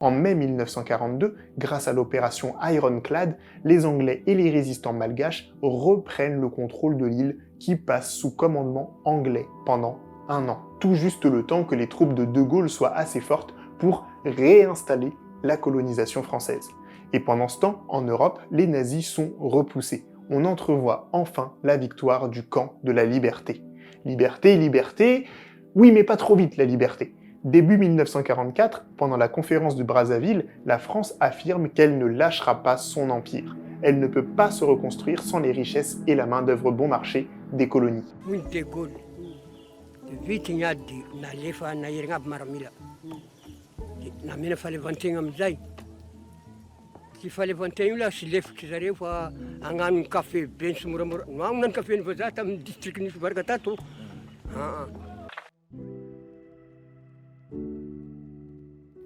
En mai 1942, grâce à l'opération Ironclad, les Anglais et les résistants malgaches reprennent le contrôle de l'île qui passe sous commandement anglais pendant un an. Tout juste le temps que les troupes de De Gaulle soient assez fortes pour réinstaller la colonisation française. Et pendant ce temps, en Europe, les nazis sont repoussés. On entrevoit enfin la victoire du camp de la liberté. Liberté, liberté, oui mais pas trop vite la liberté. Début 1944, pendant la conférence de Brazzaville, la France affirme qu'elle ne lâchera pas son empire. Elle ne peut pas se reconstruire sans les richesses et la main-d'œuvre bon marché des colonies.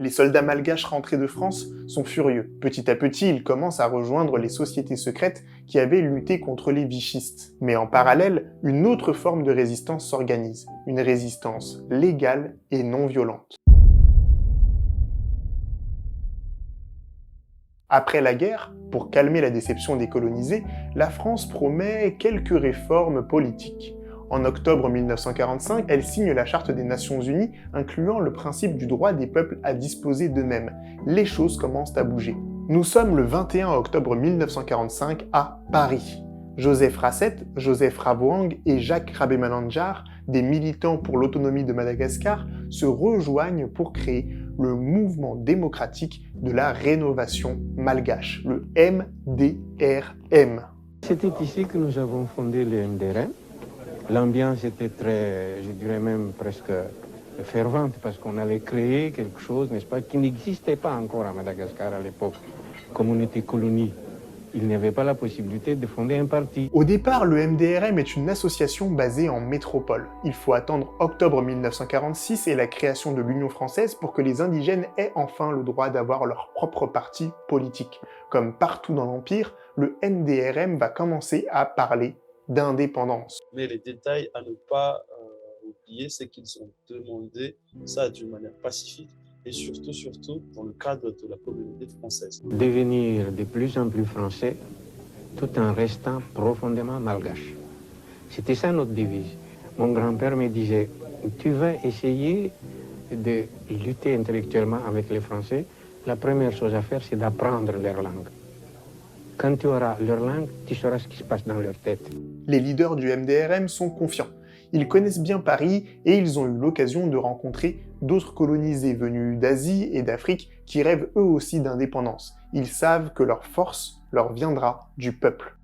Les soldats malgaches rentrés de France sont furieux. Petit à petit, ils commencent à rejoindre les sociétés secrètes qui avaient lutté contre les vichistes. Mais en parallèle, une autre forme de résistance s'organise. Une résistance légale et non violente. Après la guerre, pour calmer la déception des colonisés, la France promet quelques réformes politiques. En octobre 1945, elle signe la Charte des Nations Unies, incluant le principe du droit des peuples à disposer d'eux-mêmes. Les choses commencent à bouger. Nous sommes le 21 octobre 1945 à Paris. Joseph Rasset, Joseph Raboang et Jacques Rabé-Malandjar, des militants pour l'autonomie de Madagascar, se rejoignent pour créer le mouvement démocratique de la rénovation malgache, le MDRM. C'était ici que nous avons fondé le MDRM. L'ambiance était très, je dirais même presque fervente, parce qu'on avait créé quelque chose, n'est-ce pas, qui n'existait pas encore à Madagascar à l'époque. Comme on était colonie, il n'y avait pas la possibilité de fonder un parti. Au départ, le MDRM est une association basée en métropole. Il faut attendre octobre 1946 et la création de l'Union française pour que les indigènes aient enfin le droit d'avoir leur propre parti politique. Comme partout dans l'Empire, le MDRM va commencer à parler d'indépendance. Mais les détails à ne pas oublier, c'est qu'ils ont demandé ça d'une manière pacifique et surtout dans le cadre de la communauté française. Devenir de plus en plus français tout en restant profondément malgache. C'était ça notre devise. Mon grand-père me disait, tu vas essayer de lutter intellectuellement avec les Français, la première chose à faire, c'est d'apprendre leur langue. Quand tu auras leur langue, tu sauras ce qui se passe dans leur tête. Les leaders du MDRM sont confiants. Ils connaissent bien Paris et ils ont eu l'occasion de rencontrer d'autres colonisés venus d'Asie et d'Afrique qui rêvent eux aussi d'indépendance. Ils savent que leur force leur viendra du peuple.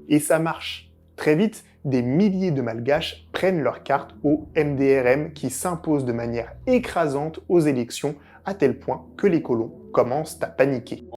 Et ça marche. Très vite, des milliers de Malgaches prennent leur carte au MDRM qui s'impose de manière écrasante aux élections, à tel point que les colons commencent à paniquer.